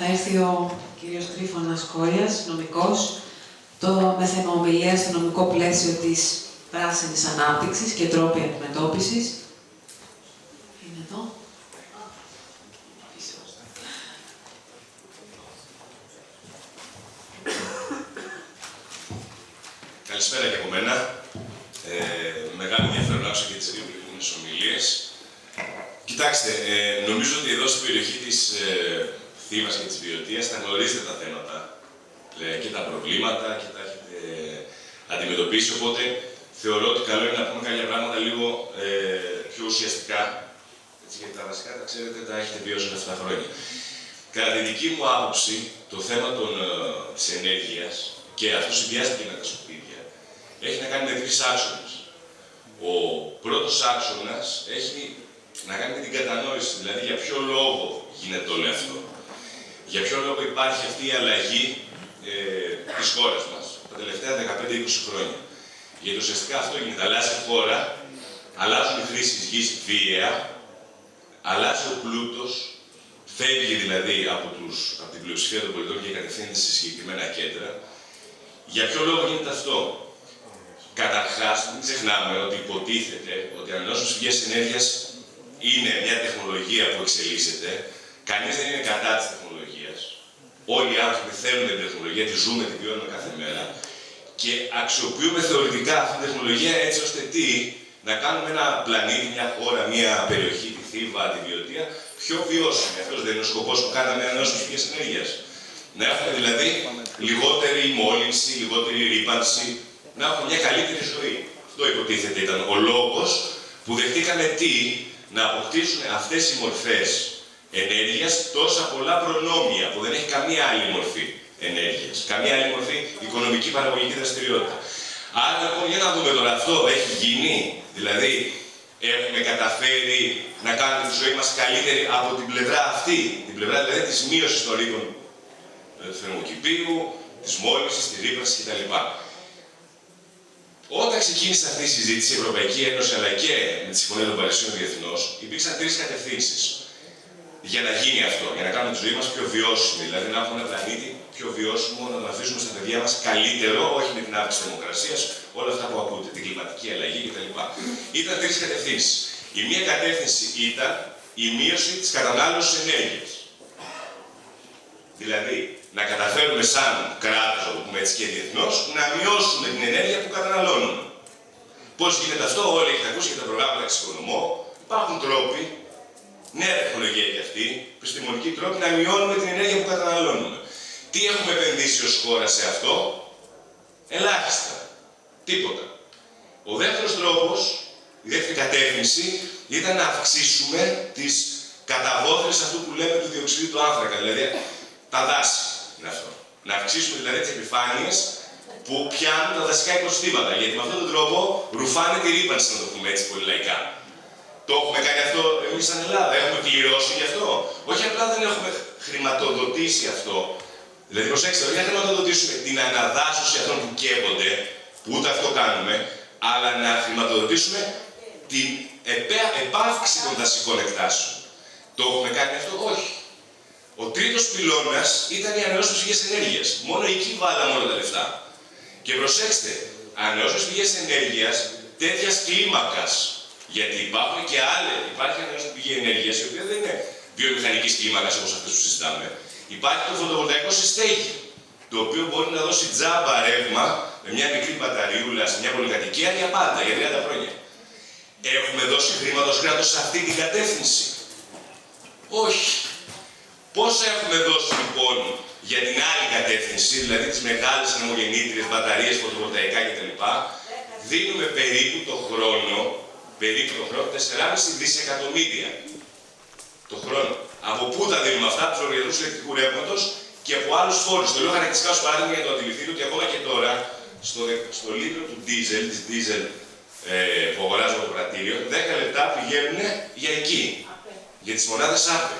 θα έρθει ο κύριος Τρίφωνας Κόριας, νομικός, με θέμα ομιλία στο νομικό πλαίσιο της πράσινης ανάπτυξης και τρόποι αντιμετώπισης. Είναι εδώ. Καλησπέρα και από μένα. Μεγάλο ενδιαφέρον άκουσα και τις δύο προηγούμενες ομιλίες. Κοιτάξτε, νομίζω ότι εδώ στην περιοχή της Θήβας και της Βιωτίας θα γνωρίζετε τα θέματα και τα προβλήματα και τα έχετε αντιμετωπίσει, οπότε θεωρώ ότι καλό είναι να πούμε κάποια πράγματα λίγο πιο ουσιαστικά, έτσι, γιατί τα βασικά τα ξέρετε, τα έχετε βιώσει όλα αυτά τα χρόνια. Κατά τη δική μου άποψη, το θέμα της ενέργειας, και αυτό συνδυάζεται και με τα σκουπίδια, έχει να κάνει με τρεις άξονες. Ο πρώτος άξονας έχει να κάνει με την κατανόηση, δηλαδή για ποιο λόγο γίνεται όλο αυτό. Για ποιο λόγο υπάρχει αυτή η αλλαγή της χώρας μας τα τελευταία 15-20 χρόνια. Γιατί ουσιαστικά αυτό γίνεται. Αλλάζει η χώρα, αλλάζουν οι χρήσεις γης βία, αλλάζει ο πλούτος, φεύγει δηλαδή από την πλειοψηφία των πολιτών και κατευθύνεται σε συγκεκριμένα κέντρα. Για ποιο λόγο γίνεται αυτό? Καταρχάς, μην ξεχνάμε ότι υποτίθεται ότι οι ανανεώσιμες πηγές ενέργειας είναι μια τεχνολογία που εξελίσσεται. Κανείς δεν είναι κατά της τεχνολογίας. Όλοι οι άνθρωποι θέλουν την τεχνολογία, τη ζούμε, την βιώνουμε κάθε μέρα. Και αξιοποιούμε θεωρητικά αυτή την τεχνολογία έτσι ώστε να κάνουμε ένα πλανήτη, μια χώρα, μια περιοχή, τη Θήβα, τη Βιωτία, πιο βιώσιμη. Αυτός δεν είναι ο σκοπός που κάναμε ανανεώσιμες πηγές ενέργειας. Να έχουμε δηλαδή λιγότερη μόλυνση, λιγότερη ρύπανση, να έχουμε μια καλύτερη ζωή. Αυτό υποτίθεται ήταν ο λόγος που δεχτήκαμε να αποκτήσουν αυτές οι μορφές ενέργειας τόσα πολλά προνόμια που δεν έχει καμία άλλη μορφή ενέργειας, καμία άλλη μορφή οικονομική παραγωγική δραστηριότητα. Άρα λοιπόν, για να δούμε τώρα, αυτό έχει γίνει, δηλαδή έχουμε καταφέρει να κάνουμε τη ζωή μας καλύτερη από την πλευρά αυτή, την πλευρά δηλαδή της μείωσης των ρήπων του θερμοκηπίου, της μόλυνσης, της ρύπανσης κτλ. Όταν ξεκίνησε αυτή η συζήτηση, η Ευρωπαϊκή Ένωση αλλά και με τη Συμφωνία των Παρισίων διεθνώς, υπήρξαν τρεις κατευθύνσεις για να γίνει αυτό, για να κάνουμε τη ζωή μας πιο βιώσιμη. Δηλαδή να έχουμε ένα πλανήτη πιο βιώσιμο, να το αφήσουμε στα παιδιά μας καλύτερο, όχι με την αύξηση της θερμοκρασίας, όλα αυτά που ακούτε, την κλιματική αλλαγή κτλ. Ήταν τρεις κατευθύνσεις. Η μία κατεύθυνση ήταν η μείωση της κατανάλωσης ενέργειας. Δηλαδή, να καταφέρουμε σαν κράτος, να το πούμε έτσι και διεθνώς, να μειώσουμε την ενέργεια που καταναλώνουμε. Πώς γίνεται αυτό? Όλοι έχετε ακούσει για τα προγράμματα εξοικονομώ. Υπάρχουν τρόποι, νέα τεχνολογία και αυτή, επιστημονικοί τρόποι να μειώνουμε την ενέργεια που καταναλώνουμε. Τι έχουμε επενδύσει ως χώρα σε αυτό? Ελάχιστα. Τίποτα. Ο δεύτερος τρόπος, η δεύτερη κατεύθυνση, ήταν να αυξήσουμε τις καταβόθρες αυτού που λέμε του διοξειδίου του άνθρακα, δηλαδή τα δάση είναι αυτό. Να αυξήσουμε δηλαδή τις επιφάνειες που πιάνουν τα δασικά οικοσυστήματα. Γιατί με αυτόν τον τρόπο ρουφάνε τη ρύπανση, να το πούμε έτσι πολύ λαϊκά. Το έχουμε κάνει αυτό εμείς σαν Ελλάδα, έχουμε πληρώσει γι' αυτό. Όχι απλά δεν έχουμε χρηματοδοτήσει αυτό. Δηλαδή, προσέξτε, όχι να χρηματοδοτήσουμε την αναδάσωση αυτών που καίγονται, που ούτε αυτό κάνουμε, αλλά να χρηματοδοτήσουμε την επάυξη των δασικών εκτάσεων. Το έχουμε κάνει αυτό? Όχι. Ο τρίτος πυλώνας ήταν οι ανανεώσιμες πηγές ενέργειας. Μόνο εκεί βάλαμε όλα τα λεφτά. Και προσέξτε, ανανεώσιμες πηγές ενέργειας τέτοιας κλίμακας. Γιατί υπάρχουν και υπάρχει ανανεώσιμη πηγή ενέργειας, η οποία δεν είναι βιομηχανικής κλίμακας όπως αυτές που συζητάμε. Υπάρχει το φωτοβολταϊκό σε στέγη, το οποίο μπορεί να δώσει τζάμπα ρεύμα με μια μικρή μπαταριούλα σε μια πολυκατοικία για πάντα, για 30 χρόνια. Έχουμε δώσει χρήματα ως κράτος σε αυτή την κατεύθυνση? Όχι. Πόσα έχουμε δώσει λοιπόν για την άλλη κατεύθυνση, δηλαδή τις μεγάλες ανεμογεννήτριες, μπαταρίες, φωτοβολταϊκά κτλ. Δίνουμε περίπου το χρόνο 4,5 δισεκατομμύρια το χρόνο. Από πού τα δίνουμε αυτά? Από τους λογαριασμούς ηλεκτρικού ρεύματος και από άλλους φόρους. Το λέω χαρακτηριστικά ως παράδειγμα για να το αντιληφθείτε ότι ακόμα και τώρα στο λίτρο του ντίζελ, της ντίζελ που αγοράζουμε από το πρατήριο, 10 λεπτά πηγαίνουν για εκεί, για τις μονάδες ΑΠΕ.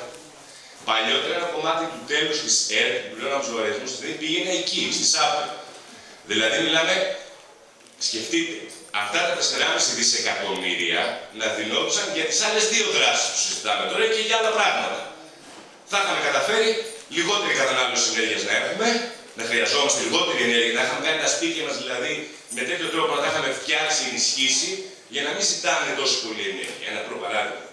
Παλιότερα ένα κομμάτι του τέλους της ΕΡΤ, που πλέον από τους λογαριασμούς της πήγαινε εκεί, στις ΑΠΕ. Δηλαδή μιλάμε, σκεφτείτε, αυτά τα 4,5 δισεκατομμύρια να δινόντουσαν για τις άλλες δύο δράσεις που συζητάμε τώρα και για άλλα πράγματα. Θα είχαμε καταφέρει λιγότερη κατανάλωση ενέργειας να έχουμε, να χρειαζόμαστε λιγότερη ενέργεια, να είχαμε κάνει τα σπίτια μας δηλαδή με τέτοιο τρόπο να τα είχαμε φτιάξει, ενισχύσει, για να μην ζητάνε τόσο πολύ ενέργεια. Ένα πρώτο παράδειγμα.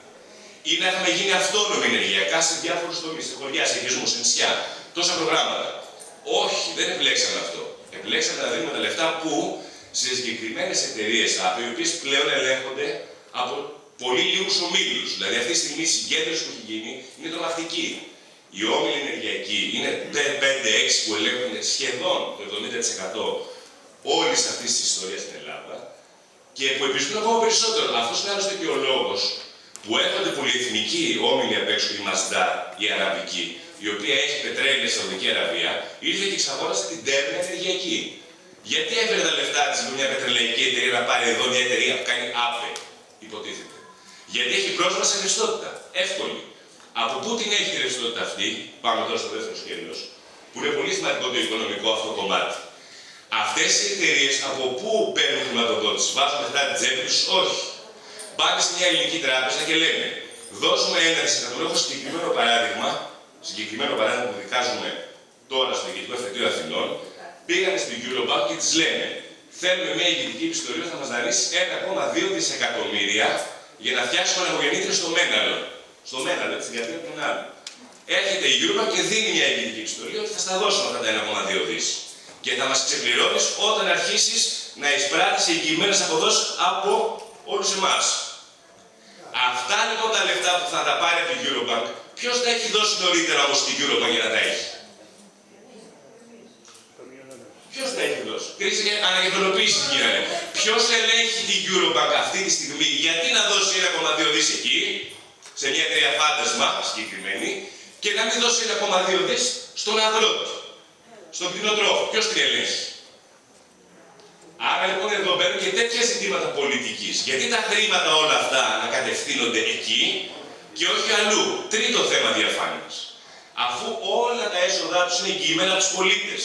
Ή να είχαμε γίνει αυτόνομοι ενεργειακά σε διάφορους τομείς, σε χωριά, σε οικισμούς, σε νησιά. Τόσα προγράμματα. Όχι, δεν επιλέξαμε αυτό. Επιλέξαμε να δίνουμε τα λεφτά που σε συγκεκριμένες εταιρείες, οι οποίες πλέον ελέγχονται από πολύ λίγους ομίλους. Δηλαδή, αυτή τη στιγμή η συγκέντρωση που έχει γίνει είναι τρομακτική. Οι όμιλοι ενεργειακοί είναι 5-6 που ελέγχουν σχεδόν το 70% όλης αυτής της ιστορίας στην Ελλάδα και που επιζητούν ακόμα περισσότερο. Αυτός είναι άλλωστε και ο λόγος που έρχονται πολυεθνικοί όμιλοι απ' έξω, η Μαζντά, η Αραβική, η οποία έχει πετρέλαια στη Σαουδική Αραβία, ήρθε και εξαγόρασε την Τέρνα ενεργειακή. Γιατί έφερε τα λεφτά της με μια πετρελαϊκή εταιρεία να πάρει εδώ μια εταιρεία που κάνει ΑΠΕ, υποτίθεται. Γιατί έχει πρόσβαση σε ρευστότητα. Εύκολη. Από πού την έχει τη ρευστότητα αυτή, πάμε τώρα στο δεύτερο σκέλος, που είναι πολύ σημαντικό το οικονομικό αυτό κομμάτι. Αυτές οι εταιρείες από πού παίρνουν χρηματοδότηση, βάζουν μετά την τσέπη τους, όχι. Πάνε σε μια ελληνική τράπεζα και λένε, δώσουμε 1 δισεκατομμύριο. Έχω συγκεκριμένο παράδειγμα που δικάζουμε τώρα στο Διοικητικό Εφετείο Αθηνών. Πήγανε στην Eurobank και της λένε, θέλουμε μια ηγετική επιστολή που θα μας δανείσει 1,2 δισεκατομμύρια για να φτιάξουμε ανεμογεννήτρες στο Μέναλο. Στο Μέναλο, στην κατηγορία των άλλων. Έρχεται η Eurobank και δίνει μια ηγετική επιστολή ότι θα στα δώσουμε αυτά τα 1,2 δις. Και θα μας ξεπληρώνεις όταν αρχίσεις να εισπράττεις εγγυημένες αποδόσεις από όλους εμάς. Αυτά λοιπόν τα λεφτά που θα τα πάρει από την Eurobank, ποιος τα έχει δώσει νωρίτερα όμως στην Eurobank για να τα έχει? Ποιος τα έχει δώσει? Κρίση και ανακεφαλοποίηση γίνανε. Ποιος ελέγχει την Eurobank αυτή τη στιγμή, γιατί να δώσει 1,2 δις εκεί, σε μια εταιρεία φάντασμα συγκεκριμένη, και να μην δώσει 1,2 δις στον αγρότη, στον κτηνοτρόφο? Ποιος την ελέγχει? Άρα λοιπόν εδώ μπαίνουν και τέτοια ζητήματα πολιτικής. Γιατί τα χρήματα όλα αυτά να κατευθύνονται εκεί και όχι αλλού? Τρίτο θέμα διαφάνειας. Αφού όλα τα έσοδά τους είναι εγγυημένα από τους πολίτες,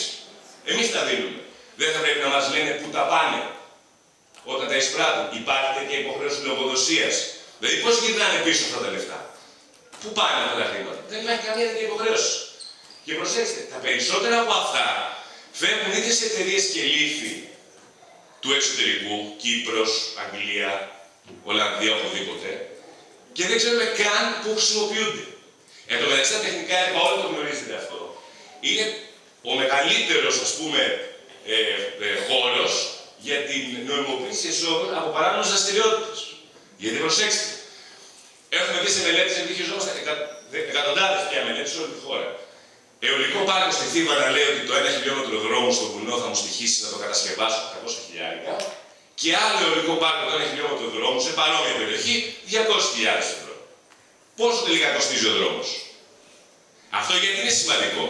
εμείς τα δίνουμε. Δεν θα πρέπει να μας λένε πού τα πάνε όταν τα εισπράττουν? Υπάρχει τέτοια υποχρέωση λογοδοσίας? Δηλαδή, πώς γυρνάνε πίσω αυτά τα λεφτά? Πού πάνε αυτά τα χρήματα? Δεν υπάρχει καμία τέτοια υποχρέωση. Και προσέξτε, τα περισσότερα από αυτά φεύγουν είτε σε εταιρείες και λύθη του εξωτερικού, Κύπρος, Αγγλία, Ολλανδία, οπουδήποτε, και δεν ξέρουμε καν πού χρησιμοποιούνται. Εν τω μεταξύ, τα τεχνικά έργα, όλοι το γνωρίζετε αυτό, είναι ο μεγαλύτερος, ας πούμε, χώρος για την νοημοποίηση εσόδων από παράνομες δραστηριότητες. Γιατί προσέξτε, έχουμε δει σε μελέτες, επειδή χειριζόμαστε εκατοντάδες πια μελέτες σε όλη τη χώρα. Αιωλικό πάρκο στη Θήβα να λέει ότι το 1 χιλιόμετρο δρόμου στο βουνό θα μου στοιχήσει να το κατασκευάσω 800.000 και άλλο αιωλικό πάρκο το 1 χιλιόμετρο δρόμου σε παρόμοια περιοχή 200.000 ευρώ. Πόσο τελικά κοστίζει ο δρόμος? Αυτό γιατί είναι σημαντικό?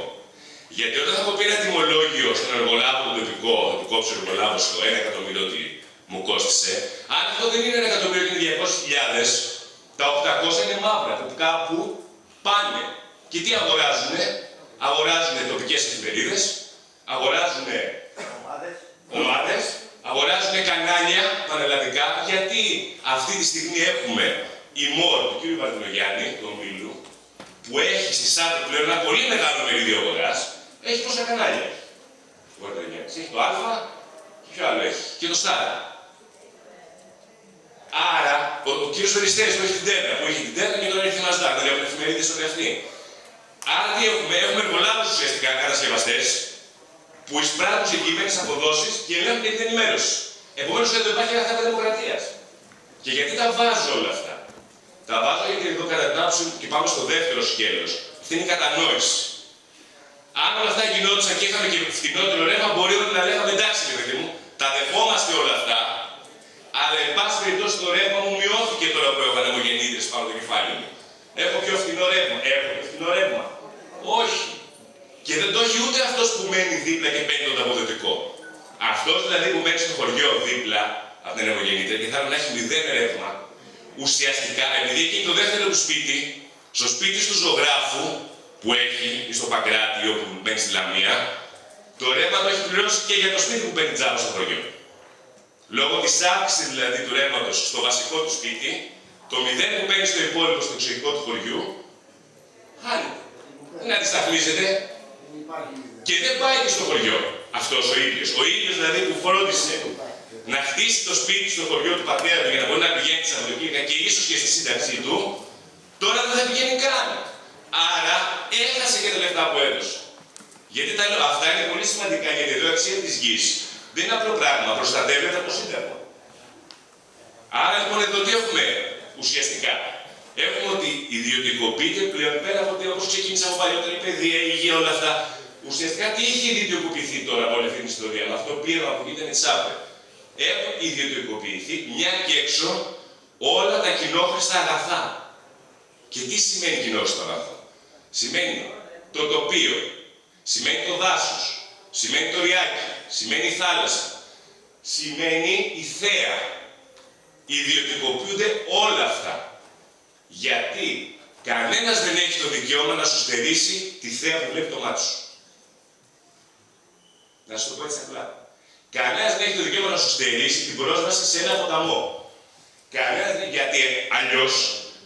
Γιατί όταν θα πω πει ένα τιμολόγιο στον εργολάβο του τοπικό, θα του κόψει ο εργολάβος το 1 εκατομμύριο ότι μου κόστησε, αν αυτό δεν είναι 1 εκατομμύριο και είναι 200.000, τα 800 είναι μαύρα που κάπου πάνε. Και τι αγοράζουνε? Αγοράζουν τοπικές εφημερίδες, αγοράζουν ομάδες, αγοράζουν κανάλια πανελλαδικά, γιατί αυτή τη στιγμή έχουμε η ΜΟΡ του κ. Βαρδινογιάννη, του ομίλου, που έχει στη ΣΑΠ πλέον ένα πολύ μεγάλο μερίδιο αγοράς. Έχει πόσα κανάλια? Ο Βαρδινογιάννης έχει το Α και ποιο άλλο έχει? Και το ΣΤΑΡ. Άρα, ο κ. Περιστέρης που έχει την Τέρνα, και τώρα έχει τη Μαζντά, δηλαδή από εφημερίδες στο Διεθνή. Άρα τι έχουμε? Έχουμε εργολάβους ουσιαστικά κατασκευαστές που εισπράττουν συγκεκριμένες αποδόσεις και ελέγχουν και την ενημέρωση. Επομένως εδώ υπάρχει ένα θέμα δημοκρατίας. Και γιατί τα βάζω όλα αυτά? Τα βάζω γιατί εδώ κατά την άποψη και πάμε στο δεύτερο σκέλος. Αυτή είναι η κατανόηση. Αν όλα αυτά γινόντουσαν και είχαμε και φθηνότερο ρεύμα, μπορεί όλοι να λέγαμε εντάξει, παιδί μου, τα δεχόμαστε όλα αυτά, αλλά εν πάση περιπτώσει το ρεύμα μου μειώθηκε τώρα που έχω ανεμογεννήτρες πάνω το κεφάλι μου. Έχω πιο φθηνό ρεύμα. Έχω πιο φθηνό ρεύμα? Όχι. Και δεν το έχει ούτε αυτός που μένει δίπλα και παίρνει το αποδοτικό. Αυτός δηλαδή που μένει στο χωριό δίπλα από την ανεμογεννήτρια και θέλει να έχει 0 ρεύμα, ουσιαστικά επειδή εκεί είναι το δεύτερο του σπίτι, στο σπίτι του ζωγράφου που έχει ή στο Παγκράτη ή όπου μένει στη Λαμία, το ρεύμα το έχει πληρώσει και για το σπίτι που παίρνει τζάμπα στο χωριό. Λόγω της αύξησης δηλαδή του ρεύματος στο βασικό του σπίτι, το 0 που παίρνει στο υπόλοιπο στο εξωτερικό του χωριού, χάνεται. Δεν αντισταθμίζεται. Και δεν πάει και στο χωριό αυτός ο ίδιος. Ο ίδιος δηλαδή που φρόντισε να χτίσει το σπίτι στο χωριό του πατέρα του για να μπορεί να πηγαίνει στα Σαββατοκύριακα και ίσως και στη σύνταξή του, τώρα δεν θα πηγαίνει καν. Άρα έχασε και τα λεφτά που έδωσε. Γιατί αυτά είναι πολύ σημαντικά, γιατί εδώ η αξία της γης δεν είναι απλό πράγμα, προστατεύεται από το Σύνταγμα. Άρα λοιπόν εδώ τι έχουμε ουσιαστικά. Έχουμε ότι ιδιωτικοποιείται πλέον πέρα από ότι όπως ξεκίνησα από παλιότερα η παιδεία, η υγεία, όλα αυτά. Ουσιαστικά τι είχε ιδιωτικοποιηθεί τώρα από όλη αυτή την ιστορία, με αυτό πήραμε από εκεί ήταν η ΤΣΑΠΕ. Έχουν ιδιωτικοποιηθεί μια και έξω όλα τα κοινόχρηστα αγαθά. Και τι σημαίνει κοινόχρηστα αγαθά. Σημαίνει το τοπίο, σημαίνει το δάσος, σημαίνει το ριάκι, σημαίνει η θάλασσα, σημαίνει η θέα. Ιδιωτικοποιούνται όλα αυτά. Γιατί κανένας δεν έχει το δικαίωμα να σου στερήσει τη θέα που βλέπει το μάτι σου. Να σου το πω έτσι απλά. Κανένας δεν έχει το δικαίωμα να σου στερήσει την πρόσβαση σε ένα ποταμό. Κανένας δεν... Γιατί αλλιώς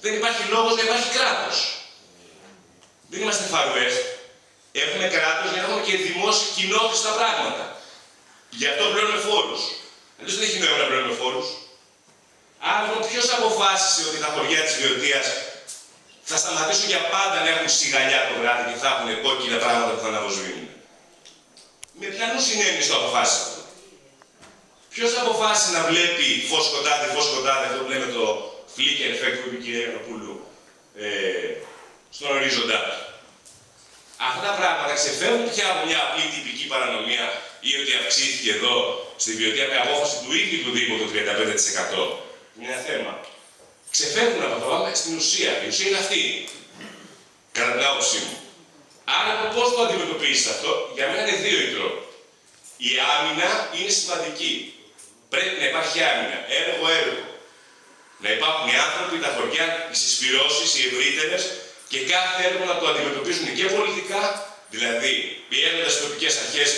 δεν υπάρχει λόγος να υπάρχει κράτος. Δεν είμαστε φαρουές. Έχουμε κράτος για να έχουμε και δημόσια κοινόχρηστα πράγματα. Γι' αυτό πληρώνουμε φόρους. Αλλιώς δεν έχει νόημα να πληρώνουμε φόρους. Άρα λοιπόν ποιος αποφάσισε ότι τα χωριά της Βιωτίας θα σταματήσουν για πάντα να έχουν σιγαλιά το βράδυ και θα έχουν κόκκινα πράγματα που θα αναβοσβήνουν. Με ποιανούς συνέννοιες το αποφάσισε αυτό. Ποιος αποφάσισε να βλέπει φως σκοτάδι, αυτό που λέμε το flicker effect που είπε η κυρία Γιαννοπούλου στον ορίζοντά του. Αυτά τα πράγματα ξεφεύγουν πια από μια απλή τυπική παρανομία ή ότι αυξήθηκε εδώ στη Βιωτία με απόφαση του ίδιου του Δήμου το 35%. Είναι ένα θέμα. Ξεφεύγουν από το πάμε στην ουσία. Η ουσία είναι αυτή. Κατά την άποψή μου. Άρα πώς το αντιμετωπίζεις αυτό, για μένα είναι δύο οι τρόποι. Η άμυνα είναι σημαντική. Πρέπει να υπάρχει άμυνα. Έργο. Να υπάρχουν οι άνθρωποι, τα χωριά, οι συσπυρώσεις, οι ευρύτερες και κάθε έργο να το αντιμετωπίζουν και πολιτικά, δηλαδή πιέζοντας τις τοπικές αρχές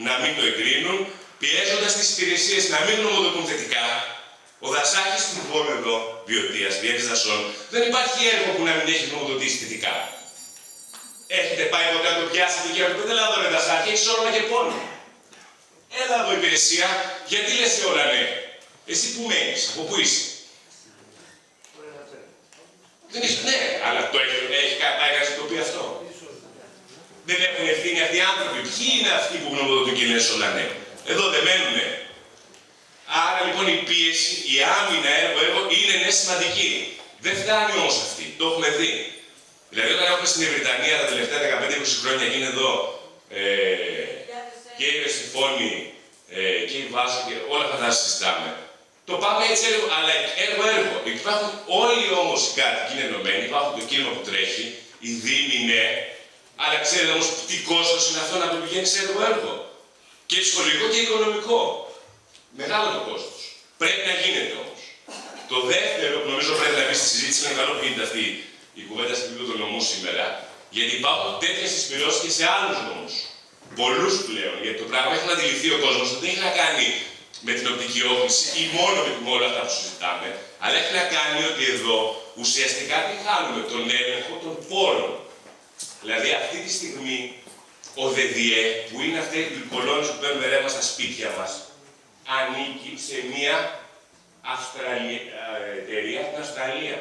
να μην το εγκρίνουν, πιέζοντας τις υπηρεσίες να μην νομοδοτούν θετικά. Ο Δασάκης του λοιπόν εδώ, Βιωτίας, Διεύθυνσης Δασών, δεν υπάρχει έργο που να μην έχει νομοδοτήσει θετικά. Έχετε πάει ποτέ να το πιάσετε και να του πείτε, έλα εδώ ρε Δασάκη, έχεις όνομα και πόνο. Έλα εδώ υπηρεσία, γιατί λες όλα ναι. Εσύ που μένεις, από πού είσαι. Δεν είσαι, ναι, αλλά το έχει πάει κανείς το πει αυτό. Δεν έχουν ευθύνη αυτοί οι άνθρωποι. Ποιοι είναι αυτοί που γνωμοδοτούν και λες όλα ναι. Εδώ δεν μένουνε. Άρα λοιπόν η πίεση, η άμυνα έργο είναι ναι σημαντική. Δεν φτάνει όμως αυτή. Το έχουμε δει. Δηλαδή όταν έχουμε στην Βρυτανία τα τελευταία 15-20 χρόνια και είναι εδώ και η Ρεσιφώνη και η Βάσο και όλα αυτά τα συζητάμε. Το πάμε έτσι έργο, αλλά έργο. Υπάρχουν όλοι όμως οι κάτοικοι είναι ενωμένοι, υπάρχουν το κίνημα που τρέχει, οι δήμοι ναι, αλλά ξέρετε όμως τι κόστος είναι αυτό να το πηγαίνει σε έργο. Και ψυχολογικό και οικονομικό. Μεγάλο το κόστος. Πρέπει να γίνεται όμως. Το δεύτερο που νομίζω πρέπει να μπει στη συζήτηση, είναι καλό που γίνεται αυτή η κουβέντα στην επίπεδο του νομού σήμερα, γιατί υπάρχουν τέτοιες συσπυρώσεις και σε άλλους νόμους. Πολλούς πλέον, γιατί το πράγμα έχει να αντιληφθεί ο κόσμος ότι δεν έχει να κάνει με την οπτική όχληση ή μόνο με όλα αυτά που συζητάμε, αλλά έχει να κάνει ότι εδώ ουσιαστικά τι χάνουμε, τον έλεγχο των πόρων. Δηλαδή αυτή τη στιγμή ο ΔΔΕ, που είναι αυτοί οι κολόνες που παίρνουν ρεύμα στα σπίτια μας, ανήκει σε μια εταιρεία στην Αυστραλία.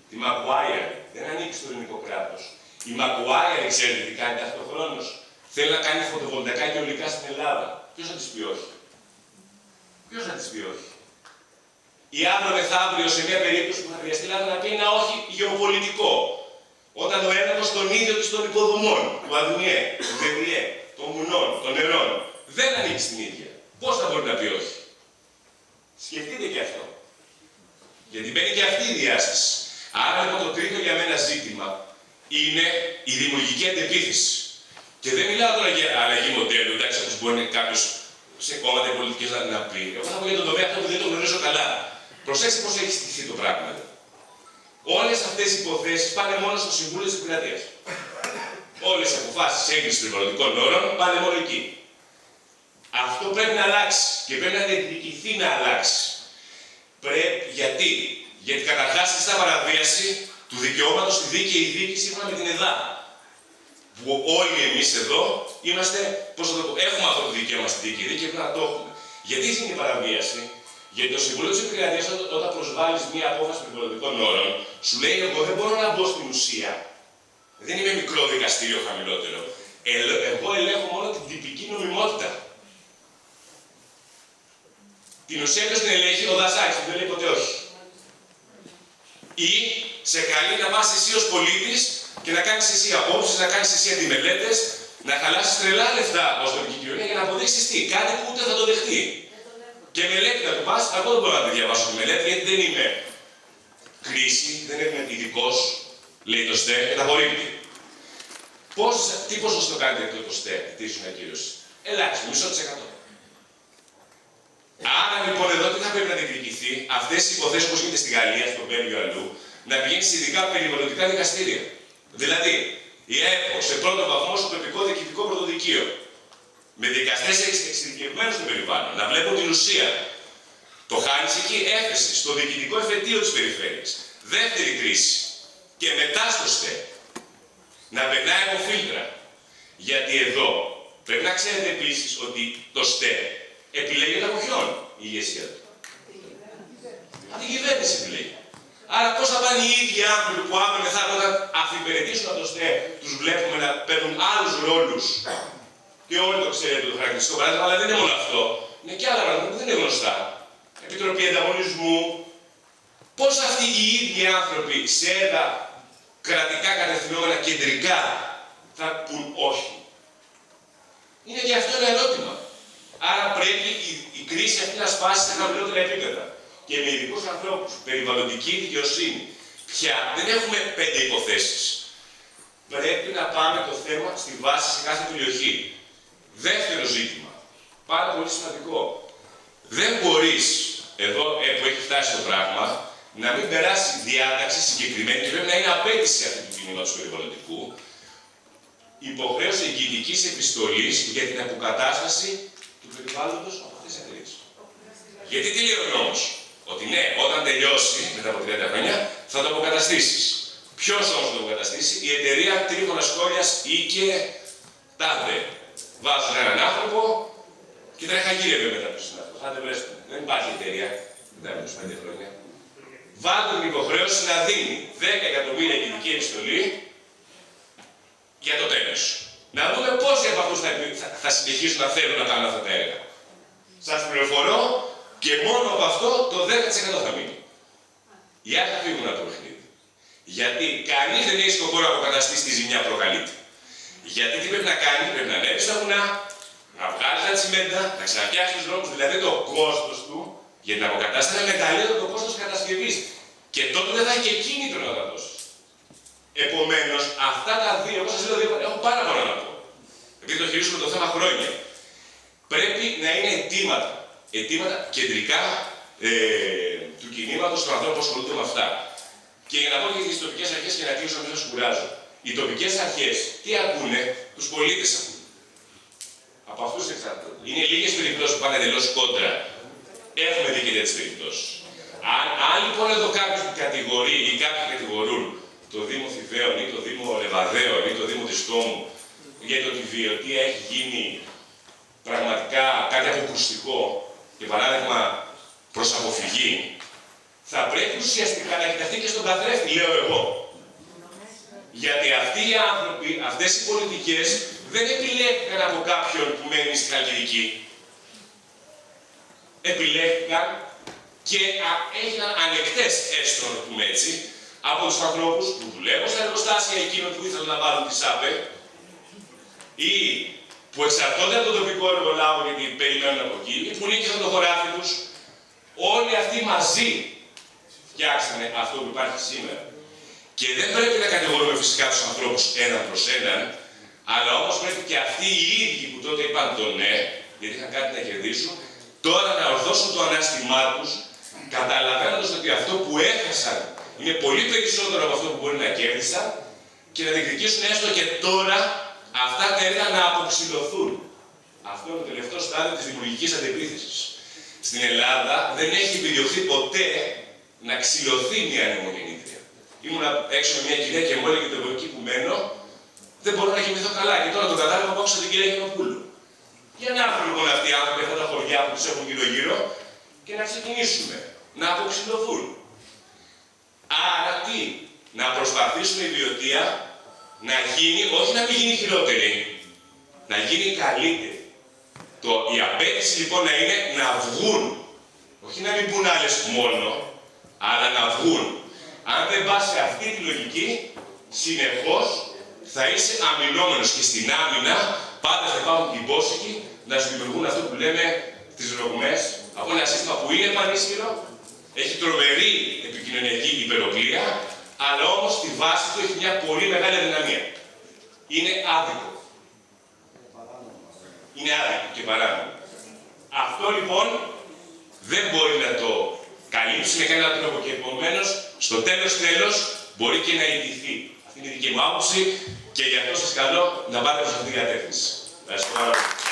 Τη Macquarie. Δεν ανήκει στο ελληνικό κράτος. Η Macquarie, ξέρετε τι κάνει ταυτοχρόνως. Θέλει να κάνει φωτοβολταϊκά και υλικά στην Ελλάδα. Ποιος θα της πει όχι. Ποιος θα της πει όχι. Ή αύριο μεθαύριο σε μια περίπτωση που θα χρειαστεί να πει ένα όχι γεωπολιτικό. Όταν ο έλεγχος των ίδιων της των υποδομών, του ΑΔΟΝΙΕ, του ΔΔΕ, των μουνών, των νερών, δεν ανήκει στην ίδια. Πώς θα μπορεί να πει όχι. Σκεφτείτε και αυτό. Γιατί μπαίνει και αυτή η διάσταση. Άρα λοιπόν το τρίτο για μένα ζήτημα είναι η δημιουργική αντεπίθεση. Και δεν μιλάω τώρα για αλλαγή μοντέλου, εντάξει, όπως μπορεί κάποιος σε κόμματα πολιτικές να πει. Εγώ θα πω για τον τομέα αυτό που δεν το γνωρίζω καλά. Προσέξτε πώς έχει στηθεί το πράγμα. Όλες αυτές οι υποθέσεις πάνε μόνο στο Συμβούλιο της Επικρατείας. Όλες οι αποφάσεις έγκρισης των περιβαλλοντικών όρων πάνε μόνο εκεί. Αυτό πρέπει να αλλάξει και πρέπει να διεκδικηθεί να αλλάξει. Γιατί καταρχάς είναι στα παραβίαση του δικαιώματος στη δίκαιη δίκη σύμφωνα με την ΕΔΑ. Που όλοι εμείς εδώ είμαστε, πώς θα το πω, έχουμε αυτό το δικαίωμα στη δίκαιη δίκη και πρέπει να το έχουμε. Γιατί είναι η παραβίαση? Γιατί το Συμβούλιο της Επικρατείας, όταν προσβάλλεις μία απόφαση των πολιτικών όρων, σου λέει: εγώ δεν μπορώ να μπω στην ουσία. Δεν είμαι μικρό δικαστήριο χαμηλότερο. Εγώ ελέγχω μόνο την τυπική νομιμότητα. Την ουσία ποιος την ελέγχει? Ο Δασάκης, δεν λέει ποτέ όχι. Ή σε καλεί να πας εσύ ως πολίτης και να κάνεις εσύ απόψεις, να κάνεις εσύ αντιμελέτες, να χαλάσεις τρελά λεφτά ως τοπική κοινωνία για να αποδείξεις τι, κάτι που ούτε θα το δεχτεί. Και μελέτη να του πας, εγώ δεν μπορώ να τη διαβάσω τη μελέτη, γιατί δεν είμαι κρίση, δεν είμαι ειδικός, λέει το ΣΤΕ, και τα απορρίπτει. Τι ποσοστό κάνετε εκτός το ΣΤΕ, τη ίσον ακύρωση? Ελάχιστο, 0,5%. Άρα λοιπόν εδώ τι θα πρέπει να διεκδικηθεί, αυτές οι υποθέσεις όπως γίνεται στη Γαλλία, στο Βέλγιο αλλού, να πηγαίνει σε ειδικά περιβαλλοντικά δικαστήρια. Δηλαδή, η ΕΠΟ σε πρώτο βαθμό στο τοπικό διοικητικό πρωτοδικείο. Με δικαστές εξειδικευμένους στο περιβάλλον, να βλέπουν την ουσία. Το χάνεις εκεί, έφεση στο διοικητικό εφετείο της περιφέρειας. Δεύτερη κρίση. Και μετά στο ΣΤΕ. Να περνάει από φίλτρα. Γιατί εδώ πρέπει να ξέρετε επίσης ότι το ΣΤΕ επιλέγεται από ποιον η ηγεσία του? Από την κυβέρνηση επιλέγει. Άρα πώς θα πάνε οι ίδιοι άνθρωποι που αύριο μεθαύριο όταν αφιπερετήσουν από το ΣΤΕ, τους βλέπουμε να παίρνουν άλλους ρόλους? Και όλοι το ξέρετε το χαρακτηριστικό παράδειγμα, αλλά δεν είναι μόνο αυτό. Είναι και άλλα πράγματα που δεν είναι γνωστά. Επιτροπή Ανταγωνισμού. Πώς αυτοί οι ίδιοι άνθρωποι σε έδα κρατικά κατευθυνόμενα κεντρικά θα πούν όχι? Είναι και αυτό ένα ερώτημα. Άρα πρέπει η κρίση αυτή να σπάσει στα χαμηλότερα επίπεδα. Και με ειδικούς ανθρώπους, περιβαλλοντική δικαιοσύνη. Πια δεν έχουμε 5 υποθέσεις. Πρέπει να πάμε το θέμα στη βάση σε κάθε περιοχή. Δεύτερο ζήτημα, πάρα πολύ σημαντικό. Δεν μπορείς, εδώ που έχει φτάσει το πράγμα, να μην περάσει διάταξη συγκεκριμένη και πρέπει να είναι απέτηση αυτή του κινήματος περιβαλλοντικού, υποχρέωση εγγυητικής επιστολής για την αποκατάσταση του περιβάλλοντος από αυτές τις εταιρείες. Γιατί τι λέει ο νόμος? Ότι ναι, όταν τελειώσει μετά από 30 χρόνια θα το αποκαταστήσεις. Ποιος όμως θα το αποκαταστήσει? Η εταιρεία Τρίφωνας Σχόλιας ή και τάδε. Βάζουν έναν άνθρωπο και τρέχα γύρευε μετά από τον συνάδελφο. Θα δεν βρέσουν. Δεν υπάρχει εταιρεία μετά από 25 χρόνια. Βάλουν την υποχρέωση να δίνει 10 εκατομμύρια εγγυητική επιστολή για το τέλος. Να δούμε πόσοι από αυτούς θα συνεχίσουν να θέλουν να κάνουν αυτά τα έργα. Σας πληροφορώ και μόνο από αυτό το 10% θα μείνει. Οι άλλοι θα φύγουν από το παιχνίδι. Γιατί κανείς δεν έχει σκοπό να αποκαταστήσει τη ζημιά προκαλείται. Γιατί τι πρέπει να κάνει? Πρέπει να ανέβει στα βουνά, να βγάλει τα τσιμέντα, να ξαναφτιάξει τους δρόμους, δηλαδή το κόστος του για την αποκατάσταση είναι μεγαλύτερο το κόστος κατασκευής. Και τότε δεν θα έχει και κίνητρο να τα δώσει. Επομένως, αυτά τα δύο, όπως σας λέω, έχω πάρα πολλά να πω. Επειδή το χειρίζουμε το θέμα χρόνια. Πρέπει να είναι αιτήματα. Αιτήματα κεντρικά του κινήματος των ανθρώπων που ασχολούνται με αυτά. Και για να πω και τις τοπικές αρχές και να κλείσω να μην σας κουράζω. Οι τοπικές αρχές τι ακούνε? Τους πολίτες ακούνε. Από αυτούς εξαρτάται. Είναι λίγες περιπτώσεις που πάνε εντελώς κόντρα. Έχουμε δει και τέτοιες περιπτώσεις. Αν λοιπόν εδώ κάποιος κατηγορεί ή κάποιοι κατηγορούν το Δήμο Θηβαίων ή το Δήμο Λεβαδαίων ή το Δήμο της Τόμου για το ότι βιωτία έχει γίνει πραγματικά κάτι αποκρουστικό και παράδειγμα προς αποφυγή, θα πρέπει ουσιαστικά να κοιταχθεί και στον καθρέφτη, λέω εγώ. Γιατί αυτοί οι άνθρωποι, αυτές οι πολιτικές δεν επιλέχθηκαν από κάποιον που μένει στη Χαλκιδική. Επιλέχθηκαν και έγιναν ανεκτές, έστω να το πούμε έτσι, από τους ανθρώπους που δουλεύουν στα εργοστάσια εκείνων που ήθελαν να βάλουν τη ΣΑΠΕ ή που εξαρτώνται από τον τοπικό εργολάβο γιατί περιμένουν από εκεί ή που νίκησαν το χωράφι τους. Όλοι αυτοί μαζί φτιάξανε αυτό που υπάρχει σήμερα. Και δεν πρέπει να κατηγορούμε φυσικά τους ανθρώπους έναν προς έναν, αλλά όμως πρέπει και αυτοί οι ίδιοι που τότε είπαν το ναι, γιατί είχαν κάτι να κερδίσουν, τώρα να ορθώσουν το ανάστημά τους, καταλαβαίνοντας ότι αυτό που έχασαν είναι πολύ περισσότερο από αυτό που μπορεί να κέρδισαν και να διεκδικήσουν έστω και τώρα αυτά τα έργα να αποξηλωθούν. Αυτό είναι το τελευταίο στάδιο της δημιουργικής αντεπίθεσης. Στην Ελλάδα δεν έχει επιδιωχθεί ποτέ να ξυλωθεί μια νεομογεννήτρια. Ήμουν έξω με μια κυρία και μου έλεγε το εγώ εκεί που μένω, δεν μπορώ να κοιμηθώ καλά. Και τώρα το κατάλαβα από άκουσα την κυρία Γιαννοπούλου. Για να έρθουν λοιπόν αυτοί οι άνθρωποι, αυτά τα χωριά που τους έχουν γύρω-γύρω και να ξεκινήσουμε να αποξηλωθούν. Άρα τι, να προσπαθήσουμε η Βιωτία να γίνει, όχι να μην γίνει χειρότερη, να γίνει καλύτερη. Η απέτηση λοιπόν να είναι να βγουν, όχι να μην μπουν άλλες μόνο, αλλά να βγουν. Αν δεν πας σε αυτή τη λογική, συνεχώς θα είσαι αμυνόμενος και στην άμυνα πάντα θα υπάρχουν υπόσχοι να σου δημιουργούν αυτό που λέμε τις ρογμές από ένα σύστημα που είναι πανίσχυρο, έχει τρομερή επικοινωνιακή υπεροπλία, αλλά όμως στη βάση του έχει μια πολύ μεγάλη αδυναμία. Είναι άδικο. Είναι άδικο και παράνομο. Αυτό λοιπόν δεν μπορεί να το καλύψει με κανέναν τρόπο και επομένως στο τέλος μπορεί και να ιτηθεί. Αυτή είναι η δική μου άποψη και γι' αυτό σας καλώ να πάτε προς αυτήν την κατεύθυνση. Ευχαριστώ πάρα πολύ.